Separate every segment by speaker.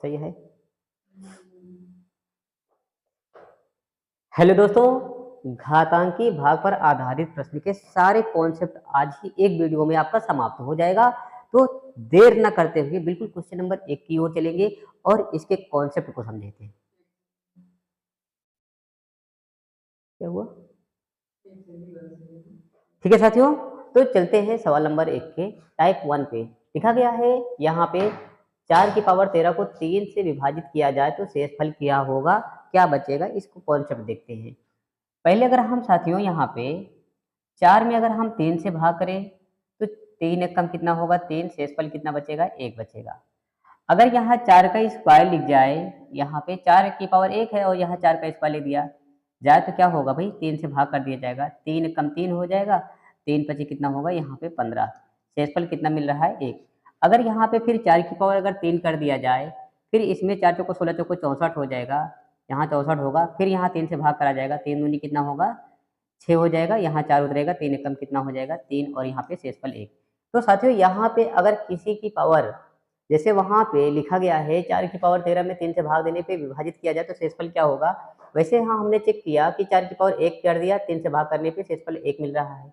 Speaker 1: सही है। हेलो दोस्तों, घातांकी भाग पर आधारित प्रश्न के सारे कॉन्सेप्ट आज ही एक वीडियो में आपका समाप्त हो जाएगा। तो देर न करते हुए बिल्कुल क्वेश्चन नंबर 1 की ओर चलेंगे और इसके कॉन्सेप्ट को समझते हैं। क्या हुआ? ठीक है साथियों, तो चलते हैं सवाल नंबर 1 के टाइप 1 पे। लिखा गया है यहाँ पे 4 की पावर 13 को 3 से विभाजित किया जाए तो शेषफल क्या होगा, क्या बचेगा, इसको कॉन्सेप्ट देखते हैं। पहले अगर हम साथियों यहाँ पे 4 में अगर हम 3 से भाग करें तो 3 एकम कितना होगा, 3, शेषफल कितना बचेगा, 1 बचेगा। अगर यहाँ 4 का स्क्वायर लिख जाए, यहाँ पे 4 की पावर 1 है और यहाँ 4 का स्क्वायर लिख दिया जाए तो क्या होगा भाई, 3 से भाग कर दिया जाएगा, 3 एकम 3 हो जाएगा, 3 पचे कितना होगा यहाँ पे 15, शेषफल कितना मिल रहा है 1। अगर यहाँ पे फिर 4 की पावर अगर 3 कर दिया जाए, फिर इसमें 4 चौको 16 चौको 64 हो जाएगा, यहाँ 64 होगा, फिर यहाँ 3 से भाग करा जाएगा, 3 दूनी कितना होगा 6 हो जाएगा, यहाँ 4 उतरेगा, 3 एकम कितना हो जाएगा 3 और यहाँ पे शेषफल 1। तो साथियों यहाँ पे अगर किसी की पावर, जैसे वहाँ पे लिखा गया है 4 की पावर 13 में 3 से भाग देने पे विभाजित किया जाए तो शेषफल क्या होगा, वैसे यहाँ हमने चेक किया कि 4 की पावर 1 कर दिया, 3 से भाग करने पे शेषफल 1 मिल रहा है।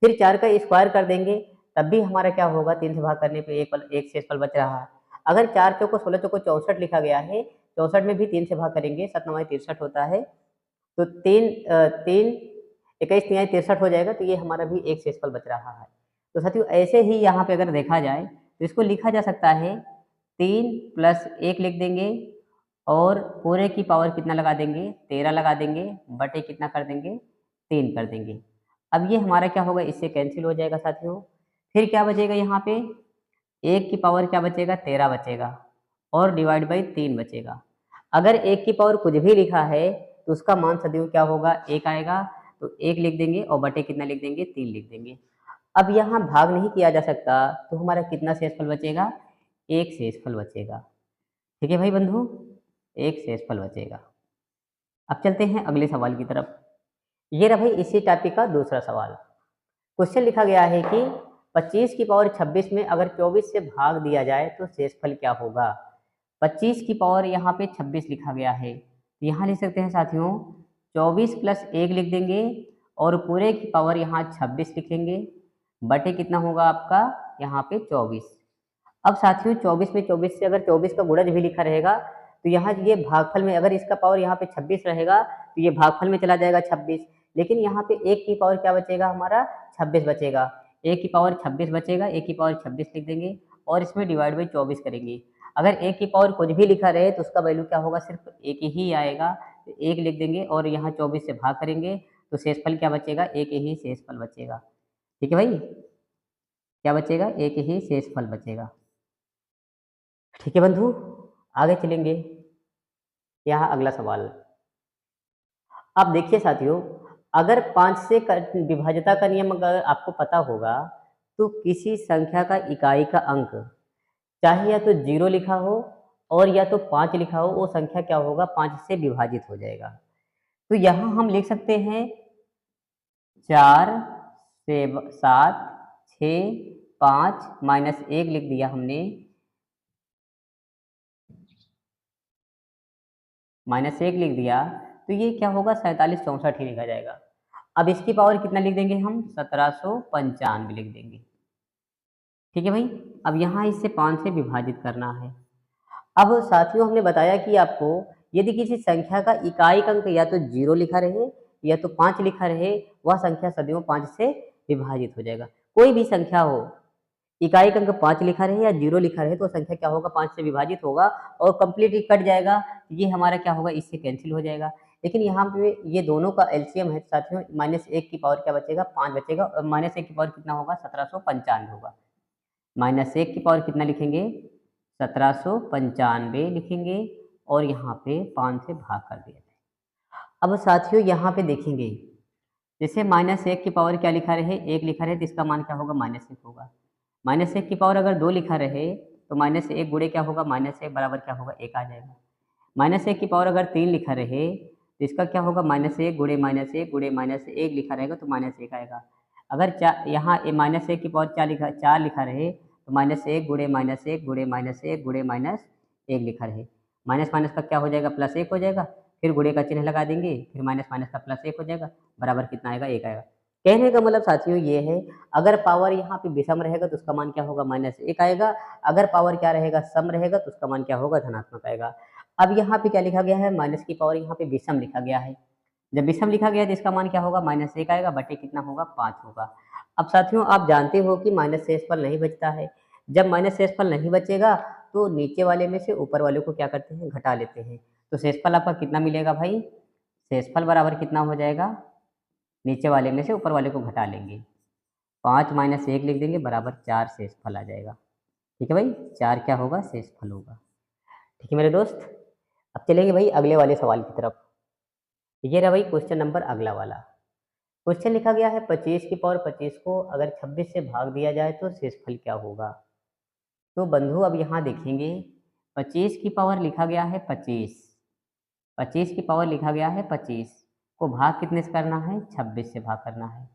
Speaker 1: फिर 4 का स्क्वायर कर देंगे तब भी हमारा क्या होगा, 3 से भाग करने पे 1 शेषफल बच रहा है। अगर 4 चौको 16 चौको 64 लिखा गया है, 64 में भी 3 से भाग करेंगे, 7 9 63 होता है, तो 3 21 तिहाई 63 हो जाएगा, तो ये हमारा भी 1 शेषफल बच रहा है। तो साथियों ऐसे ही यहाँ पे अगर देखा जाए तो इसको लिखा जा सकता है 3 प्लस 1 लिख देंगे और पूरे की पावर कितना लगा देंगे, 13 लगा देंगे, बटे कितना कर देंगे, 3 कर देंगे। अब ये हमारा क्या होगा, इससे कैंसिल हो जाएगा साथियों। फिर क्या बचेगा यहाँ पे, 1 की पावर क्या बचेगा, 13 बचेगा और डिवाइड बाई 3 बचेगा। अगर 1 की पावर कुछ भी लिखा है तो उसका मान सदैव क्या होगा, 1 आएगा, तो 1 लिख देंगे और बटे कितना लिख देंगे, 3 लिख देंगे। अब यहाँ भाग नहीं किया जा सकता तो हमारा कितना शेषफल बचेगा, 1 शेषफल बचेगा। ठीक है भाई बंधु, 1 शेषफल बचेगा। अब चलते हैं अगले सवाल की तरफ। ये रहा भाई इसी टॉपिक का दूसरा सवाल। क्वेश्चन लिखा गया है कि 25 की पावर 26 में अगर 24 से भाग दिया जाए तो शेषफल क्या होगा। 25 की पावर यहाँ पे 26 लिखा गया है, तो यहाँ लिख सकते हैं साथियों 24 प्लस 1 लिख देंगे और पूरे की पावर यहाँ 26 लिखेंगे, बटे कितना होगा आपका यहाँ पे 24। अब साथियों 24 में 24 से अगर 24 का गुणज भी लिखा रहेगा तो यहाँ ये भागफल में, अगर इसका पावर यहाँ पे 26 रहेगा तो ये भागफल में चला जाएगा 26, लेकिन यहाँ पे 1 की पावर क्या बचेगा हमारा, 26 बचेगा। 1 की पावर 26 बचेगा, 1 की पावर 26 लिख देंगे और इसमें डिवाइड बाई 24 करेंगे। अगर 1 की पावर कुछ भी लिखा रहे तो उसका वैल्यू क्या होगा, सिर्फ 1 ही आएगा, तो 1 लिख देंगे और यहाँ 24 से भाग करेंगे तो शेषफल क्या बचेगा, 1 ही शेषफल बचेगा। ठीक है भाई, क्या बचेगा, 1 ही शेषफल बचेगा। ठीक है बंधु, आगे चलेंगे। यहाँ अगला सवाल। अब देखिए साथियों, अगर 5 से विभाज्यता का नियम अगर आपको पता होगा तो किसी संख्या का इकाई का अंक चाहे या तो 0 लिखा हो और या तो 5 लिखा हो, वो संख्या क्या होगा, 5 से विभाजित हो जाएगा। तो यहाँ हम लिख सकते हैं 4 से 7 6 5 माइनस 1 लिख दिया हमने, माइनस 1 लिख दिया, तो ये क्या होगा 47 64 ही लिखा जाएगा। अब इसकी पावर कितना लिख देंगे हम, 1795 लिख देंगे। ठीक है भाई, अब यहाँ इससे 5 से विभाजित करना है। अब साथियों हमने बताया कि आपको यदि किसी संख्या का इकाई अंक या तो 0 लिखा रहे या तो 5 लिखा रहे, वह संख्या सदैव 5 से विभाजित हो जाएगा। कोई भी संख्या हो, इकाई अंक 5 लिखा रहे या 0 लिखा रहे तो संख्या क्या होगा, 5 से विभाजित होगा और कंप्लीटली कट जाएगा। ये हमारा क्या होगा, इससे कैंसिल हो जाएगा। लेकिन यहाँ पे ये दोनों का एलसीएम है साथियों, -1 की पावर क्या बचेगा, 5 बचेगा और -1 की पावर कितना होगा, 1795 होगा। -1 की पावर कितना लिखेंगे, 1795 लिखेंगे और यहाँ पे 5 से भाग कर दिया जाए। अब साथियों यहाँ पे देखेंगे, जैसे -1 की पावर क्या लिखा रहे, 1 लिखा रहे तो इसका मान क्या होगा, -1 होगा। -1 की पावर अगर 2 लिखा रहे तो -1 गुणे क्या होगा, -1 बराबर क्या होगा, 1 आ जाएगा। -1 की पावर अगर 3 लिखा रहे तो इसका क्या होगा, -1 गुणे -1 गुणे -1 लिखा रहेगा तो -1 आएगा। अगर यहाँ -1 की पावर 4 लिखा रहे तो -1 गुणे -1 गुणे -1 गुणे -1 1 लिखा रहे। माइनस माइनस का क्या हो जाएगा, प्लस 1 हो जाएगा, फिर गुणे का चिन्ह लगा देंगे, फिर माइनस माइनस का प्लस 1 हो जाएगा, बराबर कितना आएगा, 1 आएगा। कहने का मतलब साथियों ये है, अगर पावर यहाँ पे विषम रहेगा तो उसका मान क्या होगा, -1 आएगा। अगर पावर क्या रहेगा, सम रहेगा तो उसका मान क्या होगा, धनात्मक आएगा। अब यहाँ पे क्या लिखा गया है, माइनस की पावर यहाँ पे विषम लिखा गया है। जब विषम लिखा गया है तो इसका मान क्या होगा, -1 आएगा, बटे कितना होगा, 5 होगा। अब साथियों आप जानते हो कि माइनस शेषफल नहीं बचता है। जब माइनस शेषफल नहीं बचेगा तो नीचे वाले में से ऊपर वाले को क्या करते हैं, घटा लेते हैं। तो शेषफल आपका कितना मिलेगा भाई, शेषफल बराबर कितना हो जाएगा, नीचे वाले में से ऊपर वाले को घटा लेंगे, 5 - 1 लिख देंगे, बराबर 4 शेषफल आ जाएगा। ठीक है भाई, 4 क्या होगा, शेषफल होगा। ठीक है मेरे दोस्त, अब चलेंगे भाई अगले वाले सवाल की तरफ। ये रहा भाई क्वेश्चन नंबर अगला वाला। क्वेश्चन लिखा गया है 25 की पावर 25 को अगर 26 से भाग दिया जाए तो शेषफल क्या होगा। तो बंधु अब यहाँ देखेंगे, 25 की पावर लिखा गया है 25, 25 की पावर लिखा गया है 25 को भाग कितने से करना है, 26 से भाग करना है।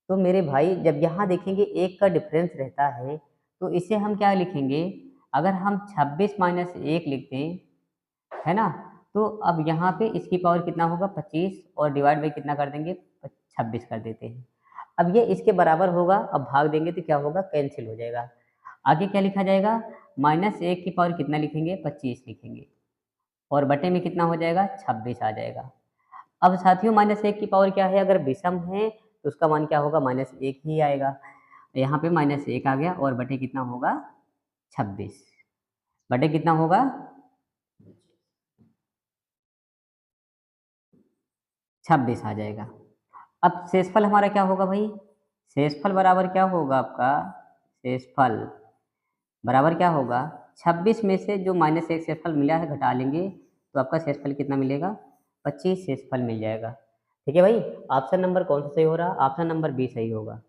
Speaker 1: तो मेरे भाई जब यहाँ देखेंगे 1 का डिफरेंस रहता है तो इसे हम क्या लिखेंगे, अगर हम 26 - 1 लिखते हैं, है ना, तो अब यहाँ पे इसकी पावर कितना होगा, 25 और डिवाइड बाई कितना कर देंगे, 26 कर देते हैं। अब ये इसके बराबर होगा, अब भाग देंगे तो क्या होगा, कैंसिल हो जाएगा। आगे क्या लिखा जाएगा, -1 की पावर कितना लिखेंगे, 25 लिखेंगे, और बटे में कितना हो जाएगा, 26 आ जाएगा। अब साथियों -1 की पावर क्या है, अगर विषम है तो उसका मान क्या होगा, -1 ही आएगा। यहाँ पे -1 आ गया और बटे कितना होगा, 26, बटे कितना होगा, 26 आ जाएगा। अब शेषफल हमारा क्या होगा भाई, शेषफल बराबर क्या होगा आपका, शेषफल बराबर क्या होगा, 26 में से जो -1 शेषफल मिला है घटा लेंगे तो आपका शेषफल कितना मिलेगा, 25 शेषफल मिल जाएगा। ठीक है भाई, ऑप्शन नंबर कौन सा सही हो रहा, ऑप्शन नंबर बी सही होगा।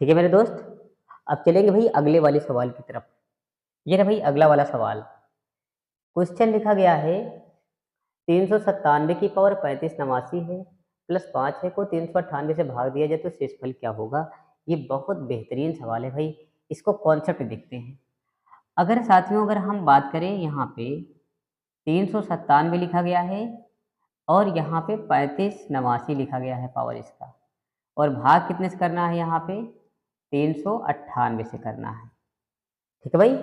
Speaker 1: ठीक है मेरे दोस्त, अब चलेंगे भाई अगले वाले सवाल की तरफ। ये रहा भाई अगला वाला सवाल। क्वेश्चन लिखा गया है 397 की पावर 35 नवासी है प्लस 5 है को 398 से भाग दिया जाए तो शेषफल क्या होगा। ये बहुत बेहतरीन सवाल है भाई, इसको कॉन्सेप्ट देखते हैं। अगर साथियों अगर हम बात करें, यहाँ पे 397 लिखा गया है और यहाँ पे 35 नवासी लिखा गया है पावर इसका, और भाग कितने से करना है, यहाँ पे 398 से करना है। ठीक है भाई,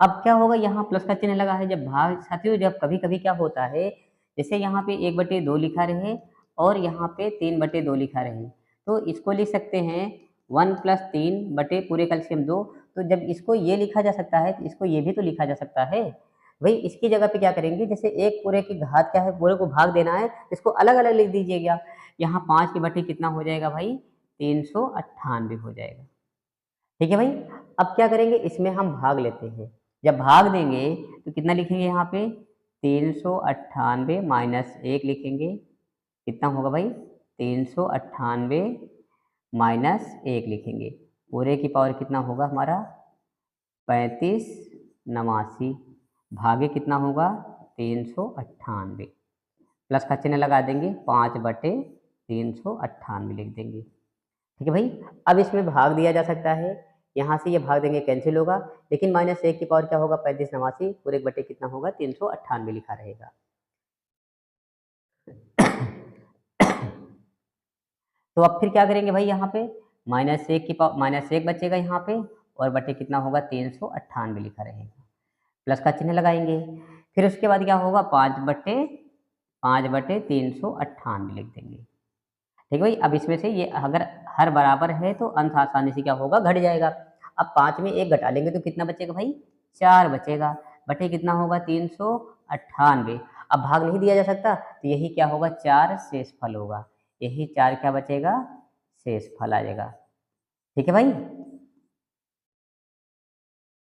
Speaker 1: अब क्या होगा, यहाँ प्लस का चिन्ह लगा है। जब भाग साथियों, जब कभी कभी क्या होता है, जैसे यहाँ पे 1/2 लिखा रहे और यहाँ पे 3/2 लिखा रहे, तो इसको लिख सकते हैं 1 + 3 बटे पूरे का LCM 2। तो जब इसको ये लिखा जा सकता है तो इसको ये भी तो लिखा जा सकता है भाई। इसकी जगह पे क्या करेंगे, जैसे एक पूरे की घात क्या है, पूरे को भाग देना है, इसको अलग अलग लिख दीजिएगा। यहाँ 5 के बटे कितना हो जाएगा भाई, 398 हो जाएगा। ठीक है भाई, अब क्या करेंगे, इसमें हम भाग लेते हैं। जब भाग देंगे तो कितना लिखेंगे, यहाँ पे 398 - 1 लिखेंगे, कितना होगा भाई, 398 - 1 लिखेंगे, पूरे की पावर कितना होगा हमारा, 35 नवासी, भागे कितना होगा, 398, प्लस का चिन्ह लगा देंगे, 5/398 लिख देंगे। ठीक है भाई, अब इसमें भाग दिया जा सकता है, यहाँ से ये भाग देंगे कैंसिल होगा, लेकिन -1 की पावर क्या होगा, 35 नवासी, पूरे बटे कितना होगा, 398 लिखा रहेगा। तो अब फिर क्या करेंगे भाई, यहाँ पे -1 की पावर -1 बचेगा यहाँ पे, और बटे कितना होगा, 398 लिखा रहेगा, प्लस का चिन्ह लगाएंगे। फिर उसके बाद क्या होगा, 5/398 लिख देंगे। ठीक है भाई, अब इसमें से ये अगर हर बराबर है तो अंश आसानी से क्या होगा, घट जाएगा। अब 5 में 1 घटा लेंगे तो कितना बचेगा भाई, 4 बचेगा, बटे कितना होगा, 398। अब भाग नहीं दिया जा सकता तो यही क्या होगा, 4 शेषफल होगा, यही 4 क्या बचेगा, शेषफल आ जाएगा। ठीक है भाई,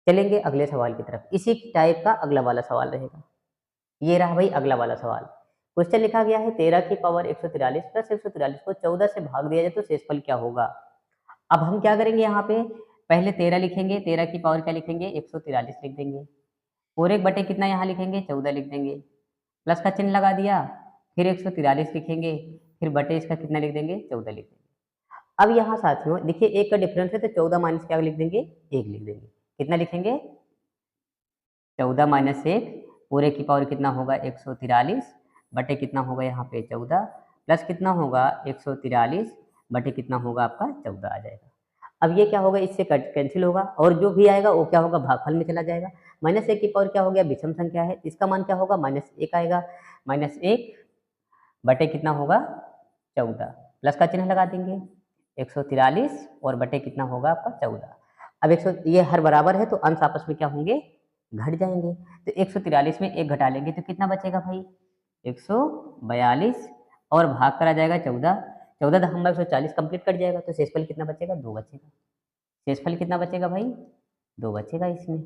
Speaker 1: चलेंगे अगले सवाल की तरफ। इसी टाइप का अगला वाला सवाल रहेगा। ये रहा भाई अगला वाला सवाल। क्वेश्चन लिखा गया है 13 की पावर 143 प्लस 143 को 14 से भाग दिया जाए तो शेषफल क्या होगा। अब हम क्या करेंगे, यहाँ पे पहले 13 लिखेंगे, 13 की पावर क्या लिखेंगे, 143 लिख देंगे, पूरे बटे कितना यहाँ लिखेंगे, 14 लिख देंगे, प्लस का चिन्ह लगा दिया, फिर 143 लिखेंगे, फिर बटे इसका कितना लिख देंगे, 14 लिख देंगे। अब यहाँ साथियों देखिए 1 का डिफरेंस है तो 14 माइनस क्या लिख देंगे, 1 लिख देंगे, कितना लिखेंगे, 14 माइनस 1 पूरे की पावर कितना होगा 143 बटे कितना होगा यहाँ पे 14 प्लस कितना होगा 143 बटे कितना होगा आपका 14 आ जाएगा। अब ये क्या होगा, इससे कट कैंसिल होगा और जो भी आएगा वो क्या होगा, भागफल में चला जाएगा। माइनस 1 की पावर क्या हो गया, विषम संख्या है, इसका मान क्या होगा माइनस 1 आएगा। माइनस 1 बटे कितना होगा 14 प्लस का चिन्ह लगा देंगे 143 और बटे कितना होगा आपका 14। अब 100 ये हर बराबर है तो अंश आपस में क्या होंगे, घट जाएंगे। तो 143 में 1 घटा लेंगे तो कितना बचेगा भाई 142 और भाग करा जाएगा 14। 14 दशमलव 140 कंप्लीट कट जाएगा तो शेषफल कितना बचेगा 2 बचेगा। शेषफल कितना बचेगा भाई 2 बचेगा। इसमें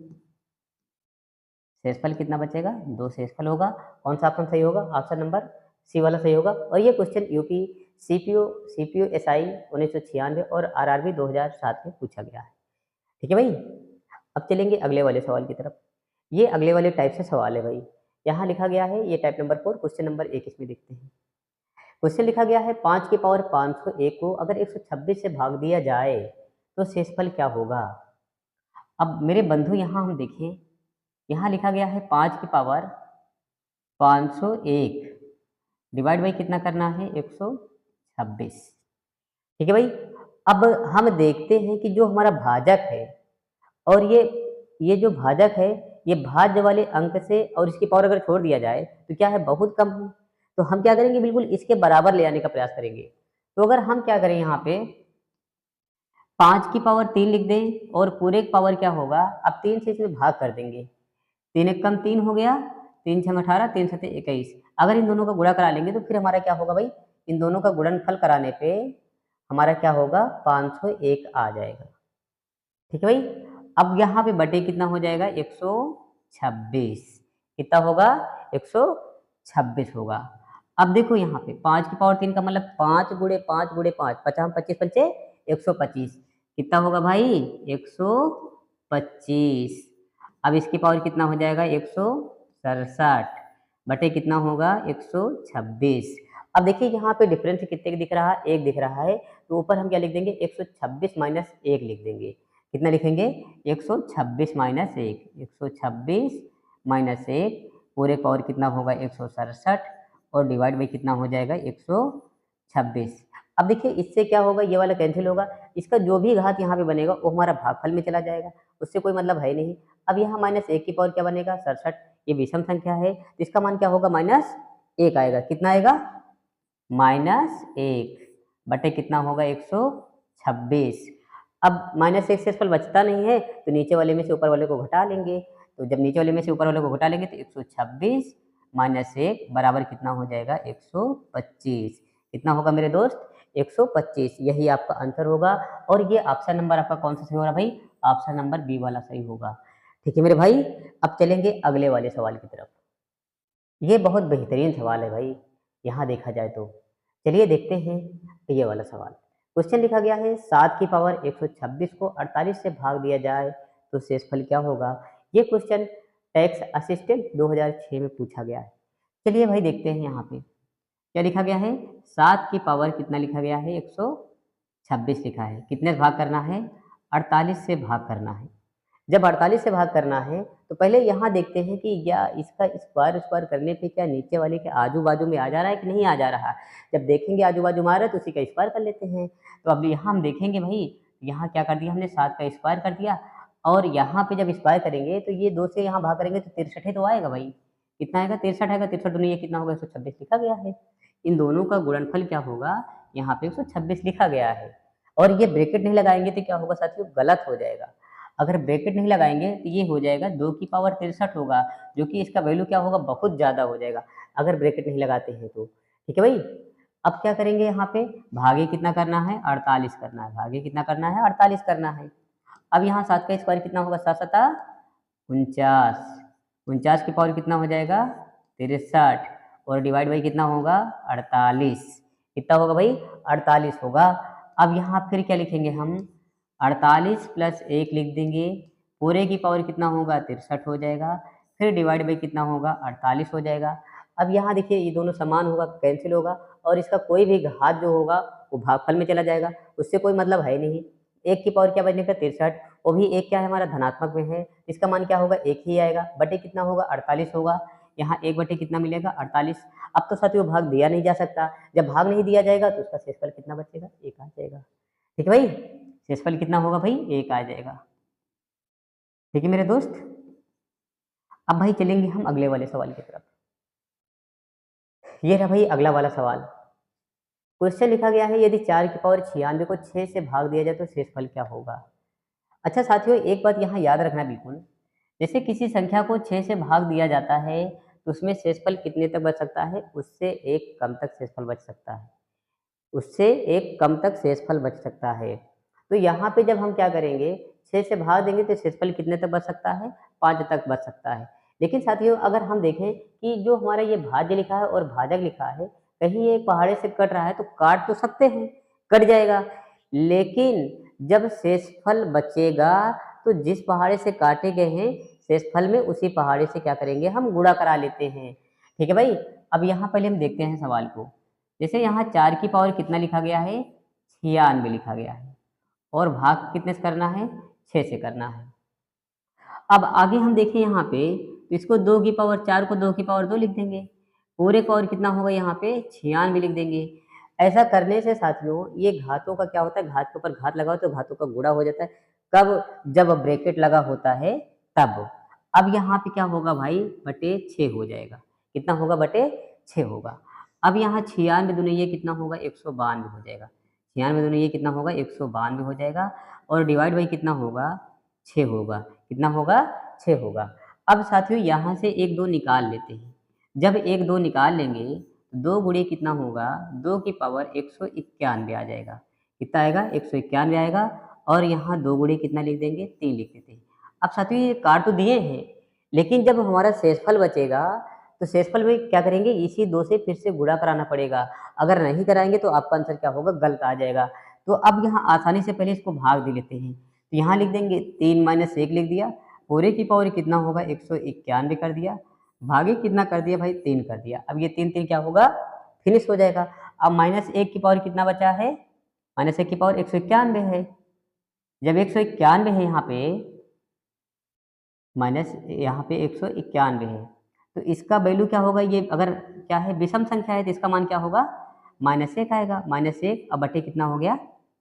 Speaker 1: शेषफल कितना बचेगा 2 शेषफल होगा। कौन सा ऑप्शन सही होगा, ऑप्शन नंबर सी वाला सही होगा। और ये क्वेश्चन यूपी सीपीओ एसआई 1996 और आरआरबी 2007 में पूछा गया है। ठीक है भाई। अब चलेंगे अगले वाले सवाल की तरफ। ये अगले वाले टाइप से सवाल है भाई। यहाँ लिखा गया है ये टाइप नंबर 4 क्वेश्चन नंबर 1 इसमें देखते हैं। क्वेश्चन लिखा गया है 5 की पावर 501 को अगर 126 से भाग दिया जाए तो शेषफल क्या होगा। अब मेरे बंधु यहाँ हम देखें, यहाँ लिखा गया है 5 की पावर 501 डिवाइड बाई कितना करना है 126। ठीक है भाई। अब हम देखते हैं कि जो हमारा भाजक है और ये जो भाजक है ये भाज्य वाले अंक से और इसकी पावर अगर छोड़ दिया जाए तो क्या है बहुत कम है। तो हम क्या करेंगे, बिल्कुल इसके बराबर ले आने का प्रयास करेंगे। तो अगर हम क्या करें, यहाँ पे 5 की पावर 3 लिख दें और पूरे की पावर क्या होगा, अब 3 से इसमें भाग कर देंगे। 3 एक कम 3 हो गया, 3 छंग 18, 3 सते 21। अगर इन दोनों का गुणा करा लेंगे तो फिर हमारा क्या होगा भाई, इन दोनों का गुणनफल कराने पे हमारा क्या होगा 501 आ जाएगा। ठीक है भाई। अब यहाँ पे बटे कितना हो जाएगा 126, कितना होगा 126 होगा। अब देखो यहाँ पे 5 की पावर 3 का मतलब 5 गुणे 5 गुणे 5 50 25 पंचे 125 कितना होगा भाई 125। अब इसकी पावर कितना हो जाएगा 167 बटे कितना होगा 126। अब देखिए यहाँ पे डिफरेंस कितने दिख रहा है, 1 दिख रहा है। तो ऊपर हम क्या लिख देंगे 126 माइनस 1 लिख देंगे। कितना लिखेंगे 126 माइनस 1, 126 माइनस 1 पूरे पावर कितना होगा 167 और डिवाइड बाई कितना हो जाएगा 126। अब देखिए इससे क्या होगा, ये वाला कैंसिल होगा, इसका जो भी घात यहाँ पे बनेगा वो हमारा भागफल में चला जाएगा, उससे कोई मतलब है नहीं। अब यहाँ माइनस 1 की पावर क्या बनेगा 67, ये विषम संख्या है तो इसका मान क्या होगा -1 आएगा। कितना आएगा -1 बटे कितना होगा 126। अब -1 से फल बचता नहीं है तो नीचे वाले में से ऊपर वाले को घटा लेंगे। तो जब नीचे वाले में से ऊपर वाले को घटा लेंगे तो 126 माइनस 1 बराबर कितना हो जाएगा 125। कितना होगा मेरे दोस्त 125। यही आपका आंसर होगा। और ये ऑप्शन नंबर आपका कौन सा सही हो रहा है भाई, ऑप्शन नंबर बी वाला सही होगा। ठीक है मेरे भाई। अब चलेंगे अगले वाले सवाल की तरफ। ये बहुत बेहतरीन सवाल है भाई, यहाँ देखा जाए तो। चलिए देखते हैं ये वाला सवाल। क्वेश्चन लिखा गया है 7 की पावर 126 को 48 से भाग दिया जाए तो शेषफल क्या होगा। ये क्वेश्चन टैक्स असिस्टेंट 2006 में पूछा गया है। चलिए भाई देखते हैं यहाँ पे क्या लिखा गया है। 7 की पावर कितना लिखा गया है 126 लिखा है। कितने से भाग करना है 48 से भाग करना है। जब 48 से भाग करना है तो पहले यहाँ देखते हैं कि या इसका स्क्वायर करने पे क्या नीचे वाले के आजू बाजू में आ जा रहा है कि नहीं आ जा रहा। जब देखेंगे आजू बाजू में आ रहा है तो उसी का स्क्वायर कर लेते हैं। तो अब यहाँ हम देखेंगे भाई, यहाँ क्या कर दिया हमने 7 का स्क्वायर कर दिया और यहाँ पे जब स्क्वायर करेंगे तो ये 2 से यहाँ भाग करेंगे तो 63 तो आएगा भाई। कितना आएगा 63 आएगा। 63 दूनी ये कितना होगा 126 लिखा गया है। इन दोनों का गुणनफल क्या होगा, यहाँ पे 126 लिखा गया है। और ये ब्रैकेट नहीं लगाएंगे तो क्या होगा साथियों, गलत हो जाएगा। अगर ब्रैकेट नहीं लगाएंगे तो ये हो जाएगा 2 की पावर 63 होगा, जो कि इसका वैल्यू क्या होगा बहुत ज़्यादा हो जाएगा अगर ब्रैकेट नहीं लगाते हैं तो। ठीक है भाई। अब क्या करेंगे यहाँ पे भागे कितना करना है 48 करना है। भागे कितना करना है 48 करना है। अब यहाँ 7 का स्क्वायर कितना होगा 7 सता 49, 49 की पावर कितना हो जाएगा 63 और डिवाइड बाई कितना होगा 48। कितना होगा भाई 48 होगा। अब यहाँ फिर क्या लिखेंगे हम 48 प्लस 1 लिख देंगे। पूरे की पावर कितना होगा 63 हो जाएगा। फिर डिवाइड बाई कितना होगा 48 हो जाएगा। अब यहाँ देखिए ये दोनों समान होगा, कैंसिल होगा और इसका कोई भी घात जो होगा वो भागफल में चला जाएगा, उससे कोई मतलब है नहीं। 1 की पावर क्या बनेगा 63 वो भी एक क्या है हमारा धनात्मक में है, इसका मान क्या होगा, एक ही आएगा, बटे कितना होगा, 48 होगा। यहाँ एक बटे कितना मिलेगा, 48। अब तो साथियों भाग दिया नहीं जा सकता, जब भाग नहीं दिया जाएगा तो उसका शेषफल कितना बचेगा, एक आ जाएगा। ठीक है भाई, शेषफल कितना होगा भाई, एक आ जाएगा। ठीक है मेरे दोस्त, अब भाई चलेंगे हम अगले वाले सवाल की तरफ। ये रहा भाई अगला वाला सवाल। क्वेश्चन लिखा गया है, यदि 4 की पावर 96 को 6 से भाग दिया जाए तो शेषफल क्या होगा। अच्छा साथियों, एक बात यहाँ याद रखना बिल्कुल, जैसे किसी संख्या को 6 से भाग दिया जाता है तो उसमें शेषफल कितने तक बच सकता है, उससे एक कम तक शेषफल बच सकता है, उससे एक कम तक शेषफल बच सकता है। तो यहाँ पे जब हम क्या करेंगे, 6 से भाग देंगे तो शेषफल कितने तक बच सकता है, 5 तक बच सकता है। लेकिन साथियों अगर हम देखें कि जो हमारा ये भाज्य लिखा है और भाजक लिखा है, कहीं ये पहाड़े से कट रहा है तो काट तो सकते हैं, कट जाएगा, लेकिन जब शेषफल बचेगा तो जिस पहाड़े से काटे गए हैं शेषफल में उसी पहाड़े से क्या करेंगे, हम गुणा करा लेते हैं। ठीक है भाई, अब यहाँ पहले हम देखते हैं सवाल को। जैसे यहाँ 4 की पावर कितना लिखा गया है, 96 लिखा गया है, और भाग कितने से करना है, 6 से करना है। अब आगे हम देखें यहाँ पे, तो इसको 2 की पावर 4 को 2 की पावर 2 लिख देंगे, पूरे का और कितना होगा यहाँ पे 96 लिख देंगे। ऐसा करने से साथियों ये घातों का क्या होता है, घात के ऊपर घात लगाओ तो घातों का गुणा हो जाता है, कब, जब ब्रैकेट लगा होता है तब। अब यहाँ पे क्या होगा भाई, बटे 6 हो जाएगा, कितना होगा, बटे 6 होगा। अब यहाँ 96 दूनी ये कितना होगा, 192 हो जाएगा, 96 दूनी ये कितना होगा, 192 हो जाएगा, और डिवाइड बाई कितना होगा, 6 होगा, कितना होगा, 6 होगा। अब साथियों यहाँ से एक 2 निकाल लेते हैं, जब एक 2 निकाल लेंगे तो 2 गुणे कितना होगा, 2 की पावर 191 आ जाएगा, कितना आएगा, 191 आएगा, और यहाँ 2 गुणे कितना लिख देंगे, 3 लिख देते हैं। अब साथियों ये काट तो दिए हैं, लेकिन जब हमारा शेषफल बचेगा तो शेषफल में क्या करेंगे, इसी 2 से फिर से गुणा कराना पड़ेगा, अगर नहीं कराएंगे तो आपका आंसर क्या होगा, गलत आ जाएगा। तो अब यहाँ आसानी से पहले इसको भाग दे लेते हैं, तो यहाँ लिख देंगे 3 - 1 लिख दिया, पूरे की पावर कितना होगा, 191 कर दिया, भागे कितना कर दिया भाई, 3 कर दिया। अब ये 3 3 क्या होगा, फिनिश हो जाएगा। अब -1 की पावर कितना बचा है, -1 की पावर 191 है, जब 191 है यहाँ पे, माइनस यहाँ पे 191 है, तो इसका वैल्यू क्या होगा, ये अगर क्या है विषम संख्या है तो इसका मान क्या होगा, -1 आएगा, -1 अब बटे कितना हो गया,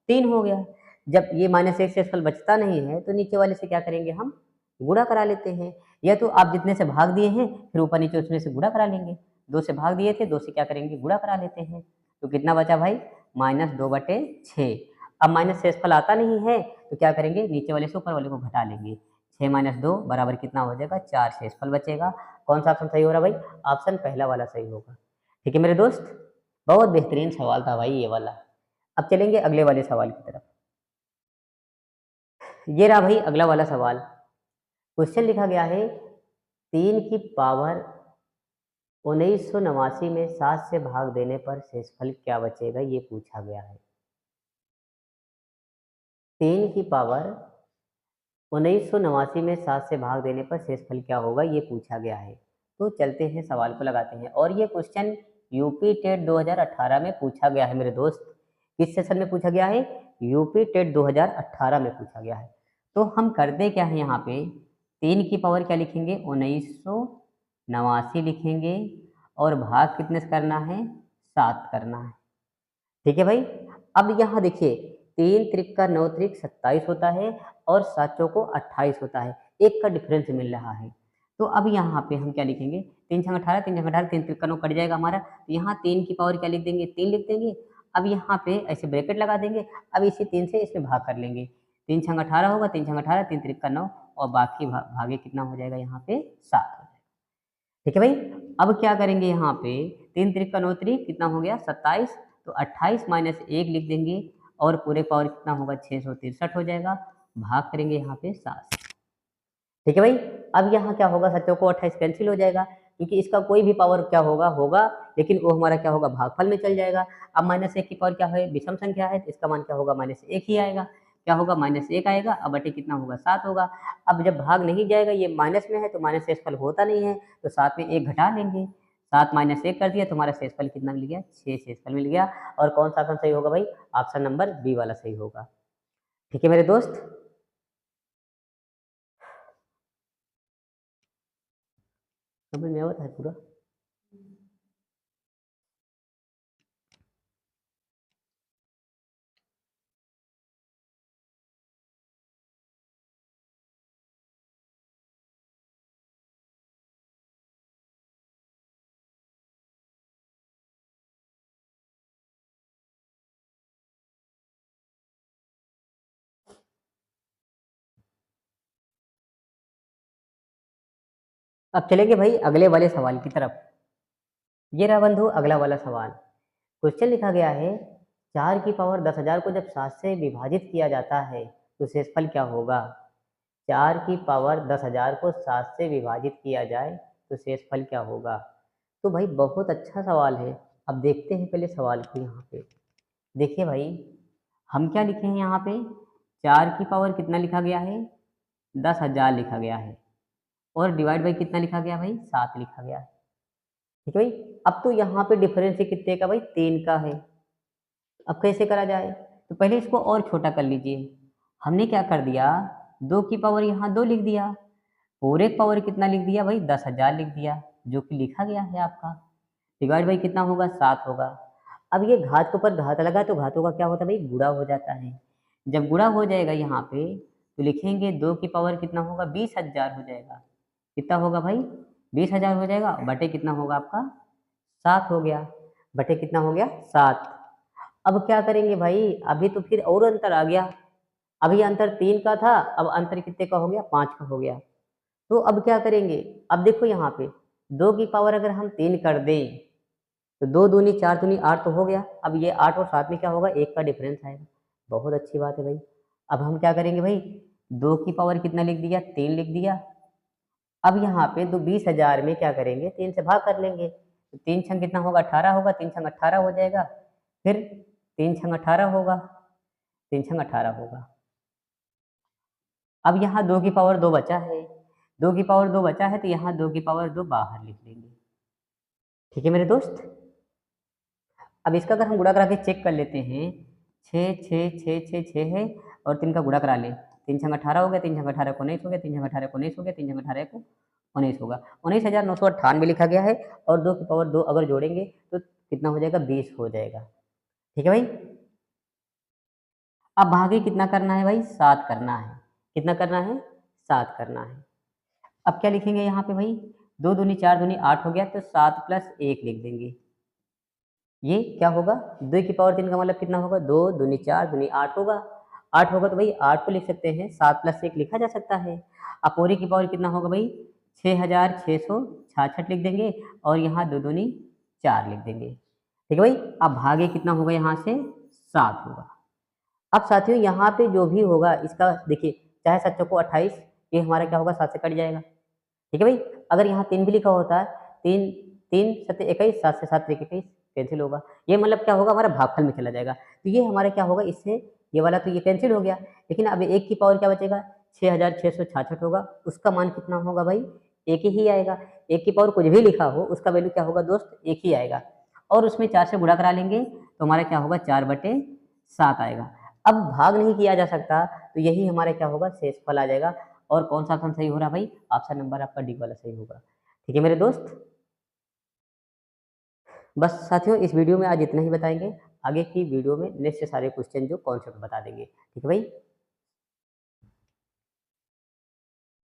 Speaker 1: 3 हो गया। जब ये -1 से फल बचता नहीं है तो नीचे वाले से क्या करेंगे, हम गुणा करा लेते हैं, या तो आप जितने से भाग दिए हैं फिर ऊपर नीचे उसमें से गुणा करा लेंगे, 2 से भाग दिए थे, 2 से क्या करेंगे, गुणा करा लेते हैं, तो कितना बचा भाई, -2/6। अब माइनस शेषफल आता नहीं है तो क्या करेंगे, नीचे वाले से ऊपर वाले को घटा लेंगे, 6 - 2 बराबर कितना हो जाएगा, 4 शेषफल बचेगा। कौन सा ऑप्शन सही हो रहा है भाई, ऑप्शन पहला वाला सही होगा। ठीक है मेरे दोस्त, बहुत बेहतरीन सवाल था भाई ये वाला। अब चलेंगे अगले वाले सवाल की तरफ। ये रहा भाई अगला वाला सवाल। क्वेश्चन लिखा गया है, 3 की पावर 1989 में 7 से भाग देने पर शेषफल क्या बचेगा, ये पूछा गया है। 3 की पावर 1989 में 7 से भाग देने पर शेषफल क्या होगा, ये पूछा गया है। तो चलते हैं सवाल को लगाते हैं, और ये क्वेश्चन यूपी टेट 2018 में पूछा गया है मेरे दोस्त। किस सेशन में पूछा गया है, यूपी टेट 2018 में पूछा गया है। तो हम करते क्या है, यहाँ पे 3 की पावर क्या लिखेंगे, 1989 लिखेंगे, और भाग कितने से करना है, 7 करना है। ठीक है भाई, अब यहाँ देखिए 3 त्रिक 9 त्रिक 27 होता है, और 7 चौको 28 होता है, एक का डिफरेंस मिल रहा है। तो अब यहाँ पे हम क्या लिखेंगे, 3 छंग 18, 3 छंग 18, 3 त्रिक 9 कट जाएगा हमारा, तो यहाँ 3 की पावर क्या लिख देंगे, 3 लिख देंगे। अब यहाँ पे ऐसे ब्रैकेट लगा देंगे, अब इसी 3 से इसमें भाग कर लेंगे, 3 छंग 18 होगा, 3 छंग 18, 3 त्रिक 9, और बाकी भागे कितना हो जाएगा, यहाँ पे 7 हो जाएगा। ठीक है भाई, अब क्या करेंगे, यहाँ पे 3 त्रिक 9 त्रिक कितना हो गया, 27, तो 28 - 1 लिख देंगे, और पूरे पावर कितना होगा, 663 हो जाएगा, भाग करेंगे यहाँ पे 7। ठीक है भाई, अब यहाँ क्या होगा, 7 को 28 कैंसिल हो जाएगा, क्योंकि इसका कोई भी पावर क्या होगा, लेकिन वो हमारा क्या होगा, भागफल में चल जाएगा। अब -1 की पावर क्या है, विषम संख्या है, तो इसका मान क्या होगा, -1 ही आएगा, क्या होगा, -1 आएगा, अब बटे कितना होगा, 7 होगा। अब जब भाग नहीं जाएगा, ये माइनस में है तो माइनस शेषफल होता नहीं है, तो 7 में 1 घटा लेंगे, 7 - 1 कर दिया तो हमारा शेषफल कितना मिल गया, 6 शेषफल मिल गया। और कौन सा ऑप्शन सही होगा भाई, ऑप्शन नंबर बी वाला सही होगा। ठीक है मेरे दोस्त, समझ में आता है पूरा? अब चलेंगे भाई अगले वाले सवाल की तरफ। ये रहा बंधु अगला वाला सवाल। क्वेश्चन लिखा गया है 4 की पावर 10,000 को जब 7 से विभाजित किया जाता है तो शेषफल क्या होगा? 4 की पावर 10,000 को 7 से विभाजित किया जाए तो शेषफल क्या होगा? तो भाई बहुत अच्छा सवाल है। अब देखते हैं पहले सवाल को यहाँ पे। देखिए भाई, हम क्या लिखे हैं यहाँ पे? 4 की पावर कितना लिखा गया है? 10,000 लिखा गया है और डिवाइड बाई कितना लिखा गया भाई? 7 लिखा गया है। ठीक है भाई। अब तो यहाँ पे डिफरेंस कितने का भाई? 3 का है। अब कैसे करा जाए? तो पहले इसको और छोटा कर लीजिए। हमने क्या कर दिया? 2 की पावर यहाँ 2 लिख दिया और एक पावर कितना लिख दिया भाई? 10,000 लिख दिया, जो कि लिखा गया है आपका। डिवाइड बाई कितना होगा? 7 होगा। अब ये घात के ऊपर घात लगा तो घातों का क्या होता है भाई? गुणा हो जाता है। जब गुणा हो जाएगा यहाँ पे तो लिखेंगे 2 की पावर कितना होगा? 20,000 हो जाएगा। कितना होगा भाई? 20,000 हो जाएगा बटे कितना होगा आपका? 7 हो गया। बटे कितना हो गया? 7। अब क्या करेंगे भाई? अभी तो फिर और अंतर आ गया। अभी अंतर 3 का था, अब अंतर कितने का हो गया? 5 का हो गया। तो अब क्या करेंगे? अब देखो यहाँ पे 2 की पावर अगर हम 3 कर दें तो 2 दूनी 4 दूनी 8 तो हो गया। अब ये 8 और 7 में क्या होगा? 1 का डिफरेंस आएगा। बहुत अच्छी बात है भाई। अब हम क्या करेंगे भाई? 2 की पावर कितना लिख दिया? 3 लिख दिया। अब यहाँ पे तो 20,000 में क्या करेंगे? 3 से भाग कर लेंगे। तो 3 छंग कितना होगा? 18 होगा। 3 छंग 18 हो जाएगा। फिर 3 छंग 18 होगा। 3 छंग 18 होगा। अब यहाँ 2 की पावर 2 बचा है। 2 की पावर 2 बचा है तो यहाँ 2 की पावर 2 बाहर लिख लेंगे। ठीक है मेरे दोस्त। अब इसका अगर हम गुणा करा के चेक कर लेते हैं, 6 6 6 6 6 है और 3 का गुणा करा लें। 3 छंग 18 हो गया। 3 छंग 18 को 19 हो गया। 3 छंग 18 को 19 हो गया। 3 छंग 18 को 19 होगा। 19,998 लिखा गया है और 2 की पावर 2 अगर जोड़ेंगे तो कितना हो जाएगा? 20 हो जाएगा। ठीक है भाई। अब भागे कितना करना है भाई? 7 करना है। कितना करना है? 7 करना है। अब क्या लिखेंगे यहाँ पे भाई? 2 दूनी 4 दूनी 8 हो गया तो 7 प्लस 1 लिख देंगे। ये क्या होगा? 2 की पावर 3 का मतलब कितना होगा? 2 दूनी 4 दूनी 8 होगा। 8 होगा तो भाई 8 को लिख सकते हैं, 7 प्लस 1 लिखा जा सकता है। अब पूरी की पावर कितना होगा भाई? 6,666 लिख देंगे और यहाँ 2 दूनी 4 लिख देंगे। ठीक है भाई। अब भागे कितना होगा यहाँ से? 7 होगा। अब साथियों यहाँ पे जो भी होगा इसका देखिए, चाहे 7 चौको 28, ये हमारा क्या होगा? 7 से कट जाएगा। ठीक है भाई। अगर यहाँ 3 भी लिखा होता है, 3 3 7 21, 7 से 7 21 कैंसिल होगा। ये मतलब क्या होगा? हमारा भागफल में चला जाएगा। तो ये हमारा क्या होगा? इससे ये वाला तो ये कैंसिल हो गया। लेकिन अब 1 की पावर क्या बचेगा? 6,666 होगा। उसका मान कितना होगा भाई? 1 ही आएगा। 1 की पावर कुछ भी लिखा हो उसका वैल्यू क्या होगा दोस्त? 1 ही आएगा। और उसमें 4 से गुणा करा लेंगे तो हमारा क्या होगा? 4/7 आएगा। अब भाग नहीं किया जा सकता तो यही हमारा क्या होगा? शेषफल आ जाएगा। और कौन सा ऑप्शन सही हो रहा है भाई? ऑप्शन नंबर आपका डी वाला सही होगा। ठीक है मेरे दोस्त। बस साथियों इस वीडियो में आज इतना ही बताएंगे। आगे की वीडियो में नेक्स्ट सारे क्वेश्चन जो कॉन्सेप्ट बता देंगे। ठीक है भाई।